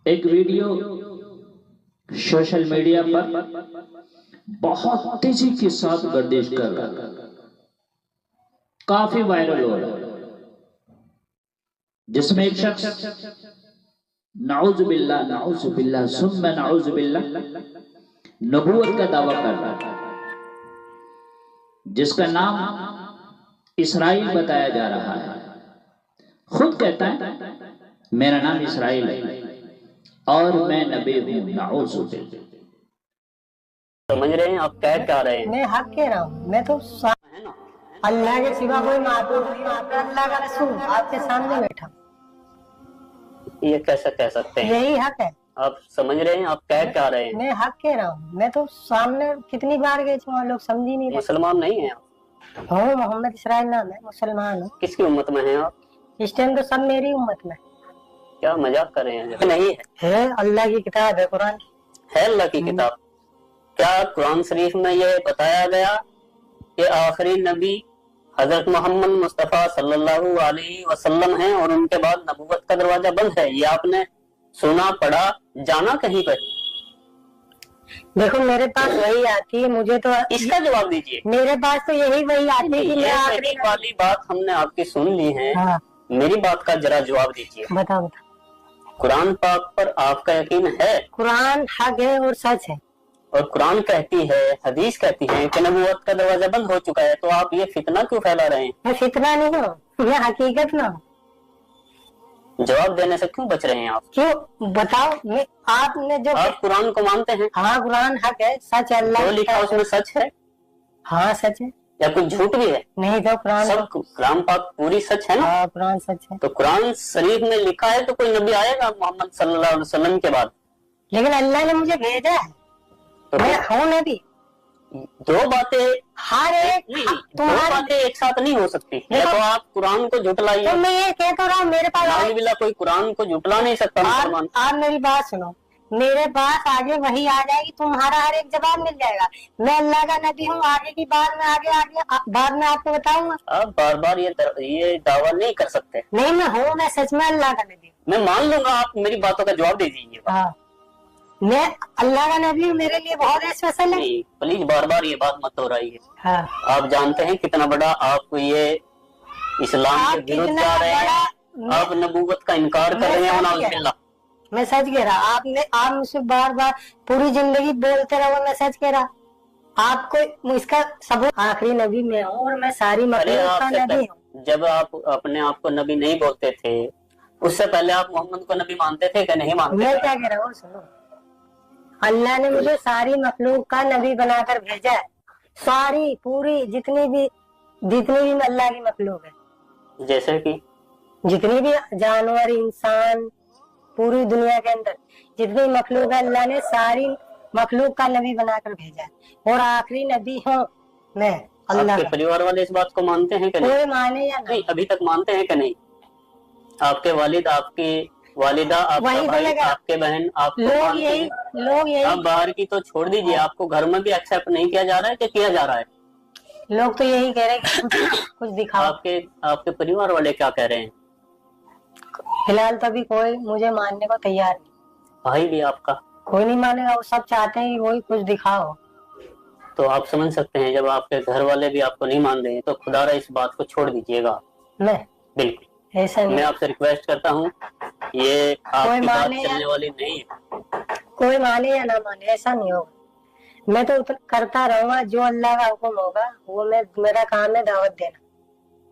ایک video social media پر بہت تیزی کے ساتھ گردش کر رہا ہے، کافی وائرل ہو رہا ہے، جس میں ایک شخص نعوذ باللہ ثم نعوذ باللہ نبوت کا دعویٰ کر رہا ہے، جس کا نام اسرائیل بتایا جا رہا ہے۔ خود کہتا ہے میرا نام اسرائیل ہے اور میں نبی ہوں، نعوذ باللہ۔ سمجھ رہے ہیں آپ کہہ کیا رہے ہیں؟ میں حق کہہ رہا ہوں، میں تو اللہ کے سوا کوئی معبود نہیں، آپ اللہ کا رسول آپ کے سامنے بیٹھا، یہ کیسے کہہ سکتے ہیں؟ یہی حق ہے۔ آپ سمجھ رہے ہیں آپ کہہ کیا رہے ہیں؟ میں حق کہہ رہا ہوں، میں تو سامنے کتنی بار گئے تھے، وہاں لوگ سمجھ ہی نہیں رہے۔ مسلمان نہیں ہیں آپ؟ ہوں، محمد اسرائیل نام ہے، مسلمان ہوں۔ کس کی امت میں ہیں آپ؟ اس ٹائم تو سب میری امت میں۔ کیا مذاق کر رہے ہیں؟ نہیں ہے اللہ کی کتاب ہے، قرآن ہے اللہ کی کتاب۔ کیا قرآن شریف میں یہ بتایا گیا کہ آخری نبی حضرت محمد مصطفیٰ صلی اللہ علیہ وسلم ہیں اور ان کے بعد نبوت کا دروازہ بند ہے؟ یہ آپ نے سنا، پڑھا، جانا کہیں پہ؟ دیکھو میرے پاس وہی آتی ہے، مجھے تو اس کا جواب دیجئے۔ میرے پاس تو یہی وہی آتی ہے کہ میں آخری والی بات ہم نے آپ کی سن لی ہے، ہاں میری بات کا ذرا جواب دیجئے۔ بتاؤ۔ قرآن پاک پر آپ کا یقین ہے؟ قرآن حق ہے اور سچ ہے، اور قرآن کہتی ہے، حدیث کہتی ہے کہ نبوت کا دروازہ بند ہو چکا ہے، تو آپ یہ فتنہ کیوں پھیلا رہے ہیں؟ میں فتنہ نہیں ہوں، میں حقیقت نہ ہوں۔ جواب دینے سے کیوں بچ رہے ہیں آپ؟ کیوں بتاؤ؟ آپ نے جو آپ قرآن کو مانتے ہیں؟ ہاں قرآن حق ہے، سچ ہے، اللہ جو لکھا اس میں سچ ہے ہاں سچ ہے، یا کچھ جھوٹ بھی ہے؟ نہیں تو قرآن سب قرآن پاک پوری سچ ہے نا؟ ہاں قرآن سچ ہے، تو قرآن شریف میں لکھا ہے تو کوئی نبی آئے گا محمد صلی اللہ علیہ وسلم کے بعد؟ لیکن اللہ نے مجھے بھیجا ہے، تو میں ہوں نبی۔ دو باتیں ہر ایک دو باتیں ایک ساتھ نہیں ہو سکتی۔ یا تو آپ قرآن کو جھٹلائیے، تو میں یہ کہہ تو رہا ہوں، میرے پاس نعوذ باللہ کوئی قرآن کو جھٹلا نہیں سکتا مسلمان۔ آپ میری بات سنو، میرے پاس آگے وہی آ جائے گی، تمہارا ہر ایک جواب مل جائے گا۔ میں اللہ کا نبی ہوں، آگے کی بات میں آگے بعد میں آپ کو بتاؤں گا۔ آپ بار بار یہ دعویٰ نہیں کر سکتے۔ نہیں میں ہوں، میں سچ میں اللہ کا نبی ہوں۔ میں مان لوں گا، آپ میری باتوں کا جواب دے دیجیے۔ ہاں میں اللہ کا نبی ہوں، میرے لیے بہت اسپیشل ہے۔ پلیز بار بار یہ بات مت ہو رہی ہے۔ ہاں آپ جانتے ہیں کتنا بڑا آپ کو یہ اسلام کے ورودھ جا رہے ہیں، آپ نبوت کا انکار کر رہے ہیں، نعوذ باللہ۔ میں سچ کہہ رہا، آپ مجھ سے بار بار پوری زندگی بولتے رہو، میں سچ کہہ رہا۔ آپ کو اس کا ثبوت آخری نبی میں ہوں اور میں ساری مخلوق کا نبی ہوں۔ جب آپ اپنے آپ کو نبی نہیں بولتے تھے، اس سے پہلے آپ محمد کو نبی مانتے تھے کہ نہیں مانتے؟ میں کیا کہہ رہا ہوں سنو، اللہ نے مجھے ساری مخلوق کا نبی بنا کر بھیجا ہے، ساری پوری جتنی بھی اللہ کی مخلوق ہے، جیسے کہ جتنی بھی جانور، انسان، پوری دنیا کے اندر جتنی مخلوق ہے، اللہ نے ساری مخلوق کا نبی بنا کر بھیجا ہے، اور آخری نبی ہوں میں اللہ آپ کے کا۔ پریوار والے اس بات کو مانتے ہیں کہ نہیں؟ کوئی مانے یا نہیں، ابھی تک مانتے ہیں کہ نہیں؟ آپ کے والد، آپ کی والدہ، آپ کا بھائی، آپ کے بہن، آپ کو مانتے ہیں؟ لوگ یہی اب باہر کی تو چھوڑ دیجیے، آپ کو گھر میں بھی ایکسپٹ نہیں کیا جا رہا ہے کہ کیا جا رہا ہے؟ لوگ تو یہی کہہ رہے ہیں کہ کچھ دکھاؤ۔ آپ کے پریوار والے کیا کہہ رہے ہیں؟ فی الحال تو ابھی کوئی مجھے ماننے کو تیار نہیں، بھائی بھی آپ کا کوئی نہیں مانے گا، وہ سب چاہتے ہیں کہ وہی کچھ دکھاؤ۔ تو آپ سمجھ سکتے ہیں جب آپ کے گھر والے بھی آپ کو نہیں مان رہے ہیں تو خدا را اس بات کو چھوڑ دیجیے گا۔ میں بالکل ایسا میں نہیں، آپ سے ریکویسٹ کرتا ہوں، یہ آپ کوئی کی بات مانے چلنے والی نہیں ہے۔ کوئی مانے یا نہ مانے ایسا نہیں ہوگا، میں تو کرتا رہوں گا جو اللہ کا حکم ہوگا، وہ میرا کام ہے دعوت دینا،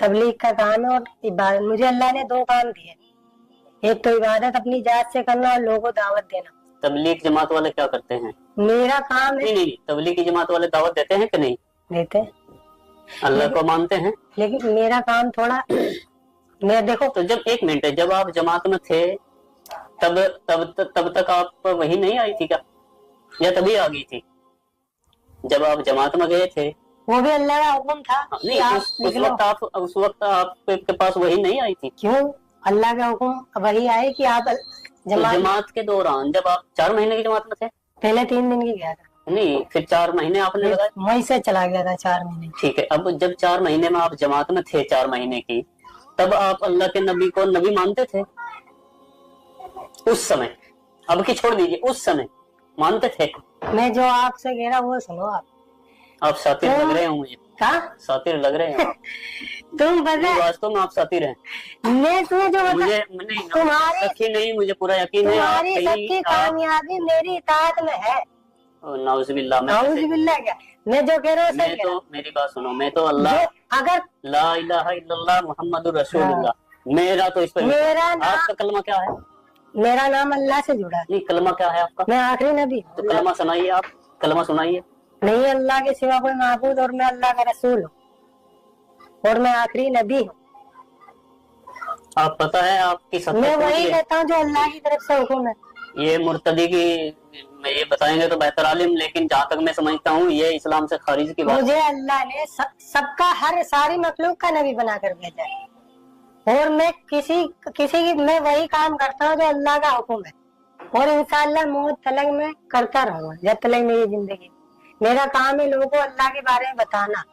تبلیغ کا کام ہے اور عبادت۔ مجھے اللہ نے دو کام دیے، ایک تو عبادت اپنی ذات سے کرنا اور لوگوں کو دعوت دینا۔ تبلیغ جماعت والے کیا کرتے ہیں؟ میرا کام ہے، نہیں، تبلیغی جماعت والے دعوت دیتے ہیں کہ نہیں؟ دیتے، اللہ کو مانتے ہیں؟ لیکن میرا کام تھوڑا، میں دیکھو تو جب ایک منٹ، جب آپ جماعت میں تھے تب تک آپ وہی نہیں آئی تھی کیا، یا تبھی آ گئی تھی؟ جب آپ جماعت میں گئے تھے وہ بھی اللہ کا حکم تھا، نہیں، اس وقت آپ کے پاس وہی نہیں آئی تھی؟ کیوں؟ اللہ کا حکم وہی آئے کہ آپ جماعت کے دوران جب آپ 4 مہینے کی جماعت میں تھے؟ پہلے 3 دن کی گیا تھا، نہیں، پھر 4 مہینے آپ نے لگائے؟ وہیں سے چلا گیا تھا 4 مہینے۔ ٹھیک ہے، اب جب 4 مہینے میں آپ جماعت میں تھے 4 مہینے کی، تب آپ اللہ کے نبی کو نبی مانتے تھے اس سمے؟ अब की छोड़ दीजिए, उस समय मानते थे? मैं जो आपसे कह रहा वो सुनो आप सातिर लग रहे हो मुझे, क्या सातिर लग रहे हैं आप। तुम पता वास्तव में आप सातिर हैं। मैं तुम्हें जो मुझे तुम्हारी सच्ची नहीं, मुझे पूरा यकीन है आप तुम्हारी सबकी कामयाबी मेरी इताअत में है। नाउज़ुबिल्लाह। नाउज़ुबिल्लाह क्या, मैं जो कह रहा हूँ मैं तो, मेरी बात सुनो, मैं तो अल्लाह अगर ला इलाहा इल्लल्लाह मुहम्मदुर रसूलुल्लाह, मेरा तो इस पर, मेरा आपका कलमा क्या है? मेरा नाम अल्लाह से जुड़ा है। नहीं, कलमा क्या है आपका? मैं आखिरी नबी। तो कलमा सुनाइए, आप कलमा सुनाइए। नहीं अल्लाह के सिवा कोई माबूद और मैं अल्लाह का रसूल हूँ और मैं आखिरी नबी हूँ। आप पता है आपकी सत्ता मैं वही कहता हूँ जो अल्लाह की तरफ से हुक्म है। ये मुर्तदी की ये बताएंगे तो बेहतर आलिम, लेकिन जहाँ तक मैं समझता हूँ ये इस्लाम से खारिज की बात। मुझे अल्लाह ने सबका हर सारी मखलूक का नबी बनाकर भेजा है और मैं किसी की मैं वही काम करता हूँ जो अल्लाह का हुक्म है और इंशाअल्लाह मौत तलक मैं करता रहूंगा जब तक मेरी जिंदगी। मेरा काम है लोगों को अल्लाह के बारे में बताना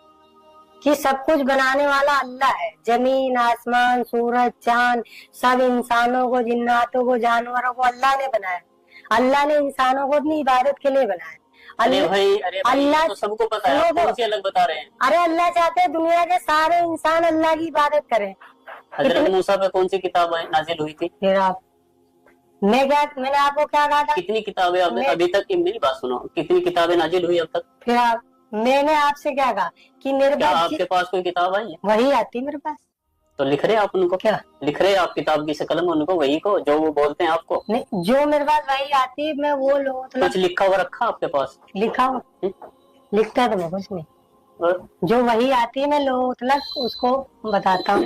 कि सब कुछ बनाने वाला अल्लाह है। जमीन, आसमान, सूरज, चांद, सब इंसानों को, जिन्नातों को, जानवरों को अल्लाह ने बनाया। अल्लाह ने इंसानों को अपनी इबादत के लिए बनाया। अरे भाई अल्लाह तो सबको पता है, आप कौन सी अलग बता रहे हैं? अरे अल्लाह चाहते हैं दुनिया के सारे इंसान अल्लाह की इबादत करें। हजरत मूसा पे कौन सी किताब नाजिल हुई थी? फिर आप मैंने आपको क्या कहा था? कितनी किताबें अभी तक, मेरी बात सुनो, कितनी किताबें नाजिल हुई अब तक? फिर मैंने आपसे क्या कहा कि मेरे पास, आपके पास कोई किताब आई है? वही आती है मेरे पास। तो लिख रहे आप उनको? क्या लिख रहे आप किताब की शकल में उनको, वही को जो वो बोलते हैं आपको? नहीं, जो मेरे पास वही आती है मैं वो लोग कुछ लिखा हुआ रखा आपके पास? लिखा हुआ लिखता तो मैं कुछ नहीं, जो वही आती है मैं लोग उसको बताता हूँ।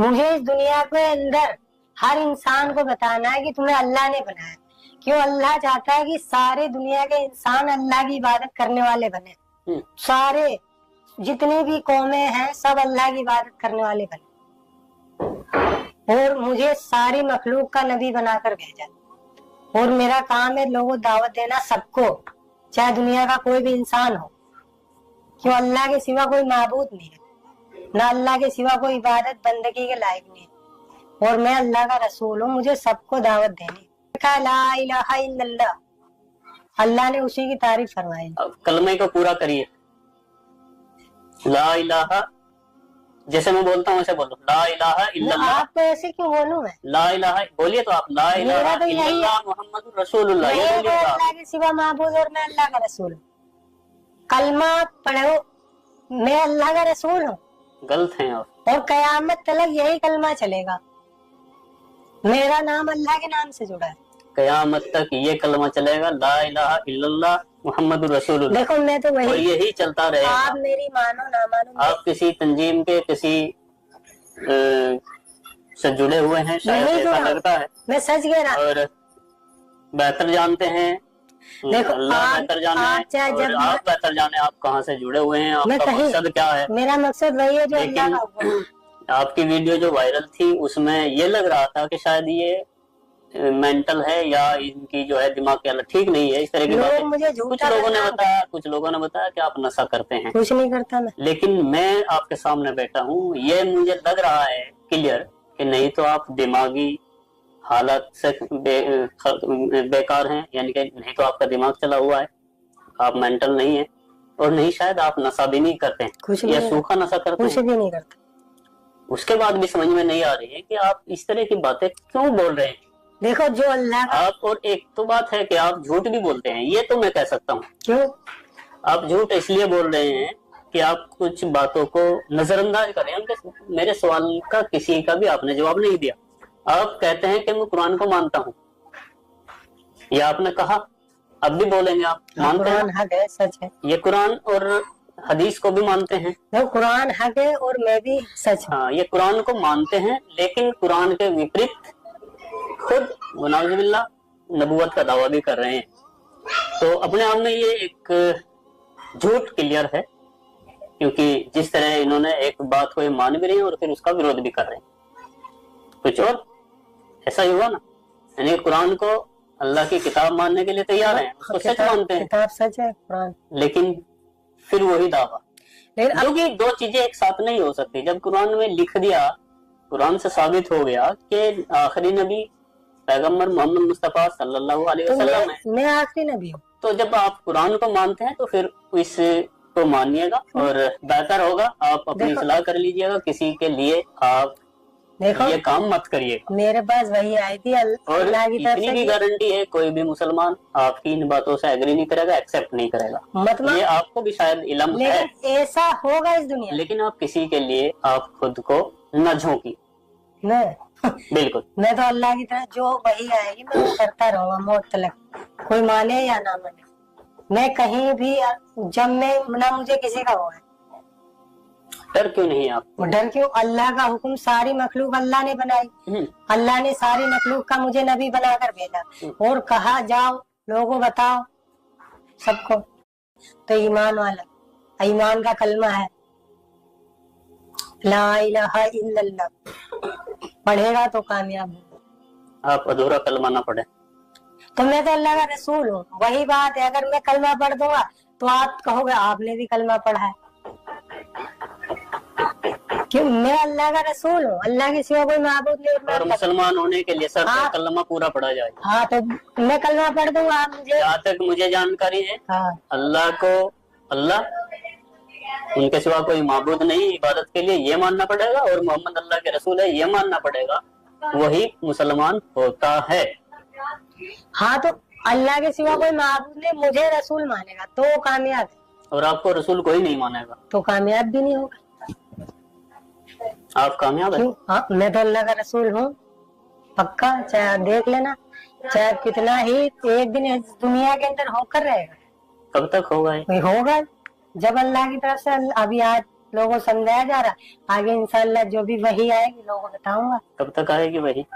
मुझे इस दुनिया के अंदर हर इंसान को बताना है कि तुम्हें अल्लाह ने बनाया। क्यों? अल्लाह चाहता है कि सारे दुनिया के इंसान अल्लाह की इबादत करने वाले बने। सारे जितनी भी कौमें हैं सब अल्लाह की इबादत करने वाले बने और मुझे सारी मखलूक का नबी बनाकर भेजा और मेरा काम है लोगों दावत देना सबको, चाहे दुनिया का कोई भी इंसान हो। क्यों? अल्लाह के सिवा कोई माबूद नहीं है, ना अल्लाह के सिवा कोई इबादत बंदगी के लायक नहीं है और मैं अल्लाह का रसूल हूँ। मुझे सबको दावत देनी। ला इलाहा इल्लल्लाह, अल्लाह ने उसी की तारीफ फरमाई। कलमे को पूरा करिए। ला इलाहा, जैसे मैं बोलता हूँ ऐसे बोलो, ला इलाहा इल्लल्लाह। आप तो ऐसे क्यों बोलूं मैं? ला इलाहा बोलिए तो आप, ला इलाहा इल्लल्लाह मुहम्मदुर रसूलुल्लाह, ये बोलिए आप। अल्लाह के सिवा माबूद और मैं अल्लाह का रसूल हूँ। कलमा पढ़ो, मैं अल्लाह का रसूल हूँ। गलत हैं आप। और कयामत तक यही कलमा चलेगा। मेरा नाम अल्लाह के नाम से जुड़ा है। कयामत तक ये कलमा चलेगा, ला इलाहा इल्लल्लाह मुहम्मदुर रसूलुल्लाह। देखो मैं तो वही, और यही चलता रहेगा। आप मेरी मानो ना मानो, आप किसी तंजीम के किसी से जुड़े हुए हैं शायद, ऐसा लगता है। मैं सच कह रहा हूँ। और बेहतर जानते हैं, देखो अल्लाह बेहतर जाने, और आप बेहतर जाने आप कहाँ से जुड़े हुए हैं, आपका मकसद क्या है। मेरा मकसद वही है जो अल्लाह का हुक्म है। आपकी वीडियो जो वायरल थी उसमें ये लग रहा था कि शायद ये मेंटल है या इनकी जो है दिमाग की हालत ठीक नहीं है, इस तरह की बातें कुछ लोगों ने बताया कि आप नशा करते हैं। कुछ नहीं करता मैं, लेकिन मैं आपके सामने बैठा हूँ, ये मुझे लग रहा है क्लियर कि नहीं तो आप दिमागी हालत से बेकार हैं, यानी कि नहीं तो आपका दिमाग चला हुआ है, आप मेंटल नहीं है, और नहीं शायद आप नशा भी नहीं करते हैं या सूखा नशा करते हैं, कुछ भी नहीं करता। उसके बाद भी समझ में नहीं आ रही है कि आप इस तरह की बातें क्यों बोल रहे हैं। देखो जो अल्लाह आप, और एक तो बात है कि आप झूठ भी बोलते हैं, ये तो मैं कह सकता हूँ। क्यों? आप झूठ इसलिए बोल रहे हैं कि आप कुछ बातों को नजरअंदाज कर रहे हैं। मेरे सवाल का किसी का भी आपने जवाब नहीं दिया। आप कहते हैं कि मैं कुरान को मानता हूँ, या आपने कहा, अब भी बोलेंगे आप मानते हैं? हक है, सच है। ये कुरान और हदीस को भी मानते हैं। कुरान हक है और मैं भी सच। हाँ, ये कुरान को मानते हैं, लेकिन कुरान के विपरीत खुद नाउज़ुबिल्लाह नबूवत का दावा भी कर रहे हैं। तो अपने आप में ये एक झूठ क्लियर है, क्योंकि जिस तरह इन्होंने एक बात को ये मान भी रहे हैं और फिर उसका विरोध भी कर रहे हैं। कुछ और ऐसा ही हुआ ना, यानी कुरान को अल्लाह की किताब मानने के लिए तैयार हैं, उसको सच मानते हैं, किताब सच है कुरान, लेकिन फिर वही दावा। क्योंकि दो चीजें एक साथ नहीं हो सकती। जब कुरान में लिख दिया, कुरान से साबित हो गया कि आखिरी नबी पैगम्बर मोहम्मद मुस्तफा सल्लल्लाहु अलैहि तो वसल्लम है। मैं आखिरी नबी हूँ। तो जब आप कुरान को मानते हैं तो फिर इस को मानिएगा और बेहतर होगा आप अपनी देखो- सलाह कर लीजिएगा, किसी के लिए आप देखो ये काम मत करिएगा। मेरे पास वही आई थी और अल्लाह की तरफ इतनी से भी कि गारंटी है कोई भी मुसलमान आपकी इन बातों से एग्री नहीं करेगा, एक्सेप्ट नहीं करेगा। मतलब ये आपको भी शायद इल्म है, लेकिन ऐसा होगा इस दुनिया में। लेकिन आप किसी के लिए आप खुद को न झोंकी। बिल्कुल मैं तो अल्लाह की तरफ जो वही आएगी मैं वो करता रहूंगा मौत तक, कोई माने या ना माने। मैं कहीं भी जब मैं ना मुझे किसी का हुआ है डर क्यों नहीं आप? डर क्यों? अल्लाह का हुक्म, सारी मखलूक अल्लाह ने बनाई, अल्लाह ने सारी मखलूक का मुझे नबी बनाकर भेजा और कहा जाओ लोगों बताओ सबको। तो ईमान वाला, ईमान का कलमा है ला इलाहा इल्लल्लाह, पढ़ेगा तो कामयाब होगा। आप अधूरा कलमा ना पढ़े। तो मैं तो अल्लाह का रसूल हूँ, वही बात है। अगर मैं कलमा पढ़ दूंगा तो आप कहोगे आपने भी कलमा पढ़ा है, क्यों? मैं अल्लाह का रसूल हूँ, अल्लाह के सिवा कोई माबूद नहीं। और मुसलमान होने के लिए सर हाँ। कलमा पूरा पढ़ा जाए। हाँ तो मैं कलमा पढ़ दूंगा, आप मुझे। जहाँ तक मुझे जानकारी है हाँ अल्लाह को अल्लाह, उनके सिवा कोई माबूद नहीं इबादत के लिए, ये मानना पड़ेगा और मोहम्मद अल्लाह के रसूल है ये मानना पड़ेगा, वही मुसलमान होता है। हाँ तो अल्लाह के सिवा कोई माबूद नहीं, मुझे रसूल मानेगा तो कामयाब है, और आपको रसूल कोई नहीं मानेगा तो कामयाब भी नहीं होगा। आप कामयाब है। क्यों? हाँ, मैं तो अल्लाह का रसूल हूँ पक्का, चाहे आप देख लेना, चाहे कितना ही एक दिन इस दुनिया के अंदर होकर रहेगा। कब तक होगा ये? कोई होगा जब अल्लाह की तरफ से। अभी आज लोगों को समझाया जा रहा, आगे इंशाल्लाह जो भी वही आएगी लोगों को बताऊंगा। कब तक आएगी वही?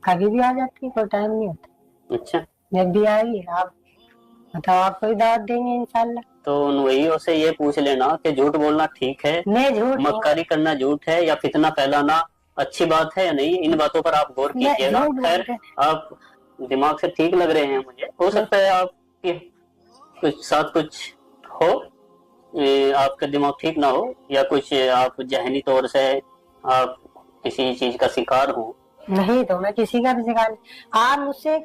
कभी भी आ जाती है, कोई टाइम नहीं होता। अच्छा, जब भी आएगी आप बताओ, आपको भी दावत देंगे इंशाल्लाह। तो उन वहीयों से ये पूछ लेना कि झूठ बोलना ठीक है, मैं झूठ नहीं- मक्कारी करना झूठ है या फितना फैलाना अच्छी बात है या नहीं, इन बातों पर आप गौर मैं कीजिएगा। झूठ खैर बोलते- आप दिमाग से ठीक लग रहे हैं मुझे, हो सकता है आपके कुछ साथ कुछ हो, आपका दिमाग ठीक ना हो या कुछ आप जहनी तौर से आप किसी चीज का शिकार हो। नहीं तो मैं किसी का भी शिकार नहीं। आप मुझसे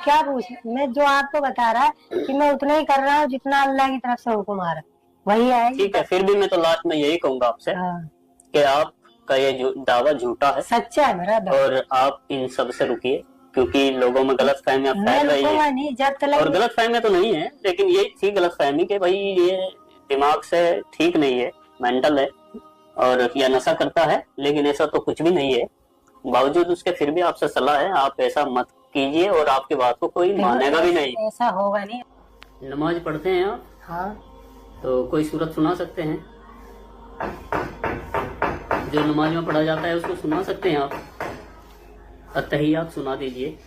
क्या पूछ, मैं जो आपको बता रहा है कि मैं उतना ही कर रहा हूँ जितना अल्लाह की तरफ से हुक्म आ रहा है, वही आएगी। ठीक है, फिर भी मैं तो लास्ट में यही कहूंगा आपसे हाँ, कि आपका ये दावा झूठा है सच्चा है मेरा दावा। और आप इन सब से रुकिए, क्योंकि लोगों में गलत फहमियां मैं फैल रही रुकूंगा है। नहीं जब और तक। गलत फहमियां तो नहीं है, लेकिन ये थी गलत फहमी कि भाई ये दिमाग से ठीक नहीं है, मेंटल है और या नशा करता है, लेकिन ऐसा तो कुछ भी नहीं है। बावजूद उसके फिर भी आपसे सलाह है, आप ऐसा मत कीजिए और आपकी बात को कोई मानेगा भी नहीं। ऐसा होगा नहीं। नमाज पढ़ते हैं आप? हाँ तो कोई सूरत सुना सकते हैं जो नमाज में पढ़ा जाता है, उसको सुना सकते हैं आप? अत्तहियात सुना दीजिए।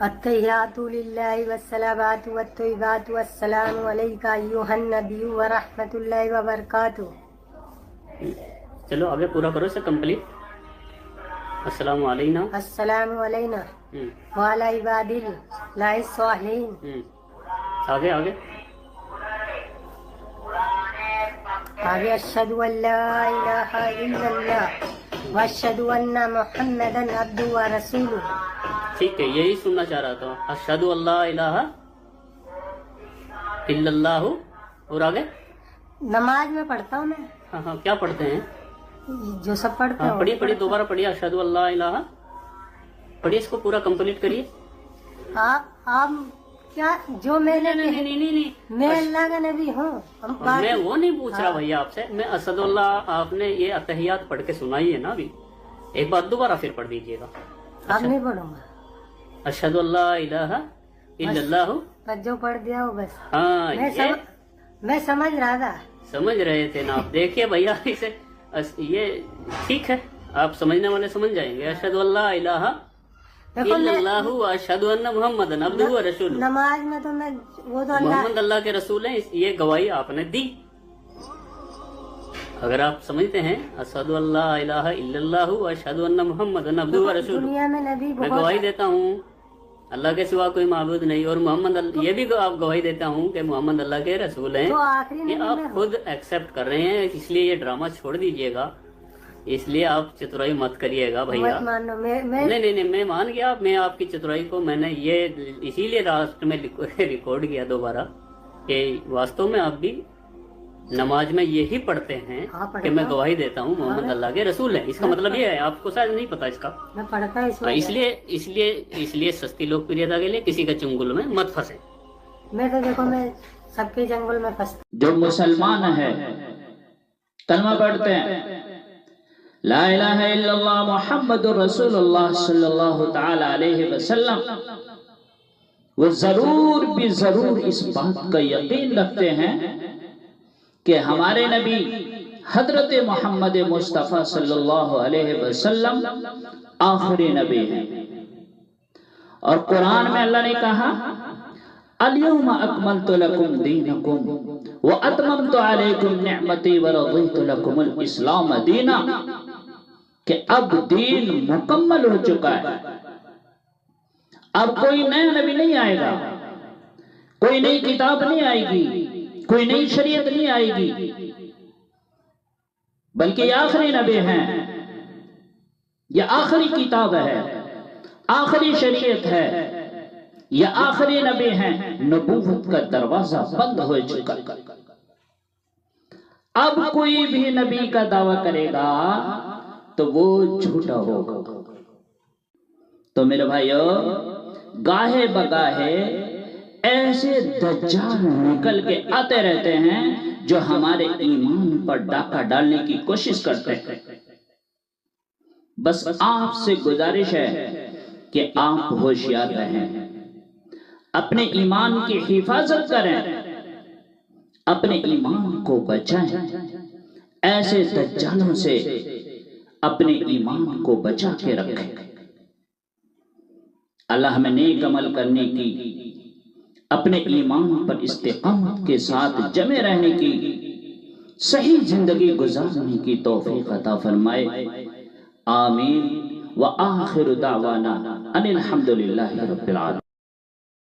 अत्तहियातु लिल्लाहि वस्सलावातु वत्तय्यिबातु वस्सलामु अलैका अय्युहन नबिय्यु व रहमतुल्लाहि व बरकातुहू। चलो आगे पूरा करो इसे कंप्लीट। अस्सलामु अलैना अस्सलामु अलैना व अला इबादिल्लाहि स्वालिहीन। आगे आगे आगे अशहदु अल्ला इलाहा इल्लल्लाह व अशहदु अन्ना मुहम्मदन अब्दुहु व रसूलुहू। ठीक है, यही सुनना चाह रहा था। अशहदु अल्ला इलाहा इल्लल्लाहु। और आगे नमाज में पढ़ता हूँ मैं। हाँ हाँ, क्या पढ़ते हैं? जो सब पढ़ते हाँ हैं पढ़िए पढ़िए, दोबारा पढ़िए। अशहदु अल्ला इलाहा पढ़िए, इसको पूरा कंप्लीट करिए। आप क्या जो मैंने नहीं नहीं नहीं नहीं, मैं अल्लाह का नबी हूँ। मैं वो नहीं पूछ रहा भैया आपसे, मैं असदुल्लाह, आपने ये अतहियात पढ़ के सुनाई है ना अभी, एक बार दोबारा फिर पढ़ दीजिएगा। अब नहीं पढ़ूंगा। अशहदु अल्ला इलाहा इल्लल्लाहु। बस जो पढ़ दिया वो बस। हाँ मैं समझ रहा था। समझ रहे थे ना आप? देखिए भैया, इसे ये ठीक है, आप समझने वाले समझ जाएंगे। अशहदु अल्ला इलाहा इल्लल्लाहु व अशहदु अन्ना मुहम्मदन अब्दुहु व रसूलुहू। नमाज में तो मैं वो तो मोहम्मद अल्लाह के रसूल हैं, ये गवाही आपने दी। अगर आप समझते हैं अशहदु अल्ला इलाहा इल्लल्लाहु व अशहदु अन्ना मुहम्मदन अब्दुहु व रसूलुहू, दुनिया में नबी मैं गवाही देता हूँ अल्लाह के सिवा कोई माबूद नहीं, और मोहम्मद ये भी आप गवाही देता हूँ कि मोहम्मद अल्लाह के रसूल हैं। तो आखिरी ये आप खुद एक्सेप्ट कर रहे हैं, इसलिए ये ड्रामा छोड़ दीजिएगा। اس لیے آپ چترائی مت کریے گا بھیا. مت مانو نہیں میں مان گیا. میں آپ کی چترائی کو میں نے یہ اسی لیے لاسٹ میں ریکارڈ کیا دوبارہ کہ واستو میں آپ بھی نماز میں یہی پڑھتے ہیں کہ میں گواہی دیتا ہوں محمد اللہ کے رسول ہیں. اس کا مطلب یہ ہے. آپ کو شاید نہیں پتا اس کا. میں پڑھتا اس لیے سستی لوکپریتا کے لیے کسی کے چنگل میں مت پھنسے. میں تو دیکھو میں سب کے جنگل میں پھنستا. جو مسلمان ہے کلمہ پڑھتے ہیں لا الہ الا اللہ محمد رسول اللہ صلی اللہ تعالی علیہ وسلم، وہ ضرور بھی ضرور اس بات کا یقین رکھتے ہیں کہ ہمارے نبی حضرت محمد مصطفیٰ صلی اللہ علیہ وسلم آخری نبی ہیں. اور قرآن میں اللہ نے کہا اليوم اکملت لکم دینکم واتممت علیکم نعمتی ورضیت لکم الاسلام دینا، کہ اب دین مکمل ہو چکا ہے. اب کوئی نیا نبی نہیں آئے گا، کوئی نئی کتاب نہیں آئے گی، کوئی نئی شریعت نہیں آئے گی، بلکہ یہ آخری نبی ہیں. یہ آخری کتاب ہے، آخری شریعت ہے، یہ آخری نبی ہیں. نبوت کا دروازہ بند ہو چکا. اب کوئی بھی نبی کا دعویٰ کرے گا تو وہ جھوٹا ہوگا. تو میرے بھائیو، گاہے بگاہے ایسے دجال نکل کے آتے رہتے ہیں جو ہمارے ایمان پر ڈاکہ ڈالنے کی کوشش کرتے ہیں. بس آپ سے گزارش ہے کہ آپ ہوشیار رہیں، اپنے ایمان کی حفاظت کریں، اپنے ایمان کو بچائیں. ایسے دجالوں سے اپنے ایمان کو بچا کے رکھیں. اللہ ہمیں نیک عمل کرنے کی، اپنے ایمان پر استقامت کے ساتھ جمے رہنے کی، صحیح زندگی گزارنے کی توفیق عطا فرمائے. آمین. وآخر دعوانا ان الحمدللہ رب العالمین.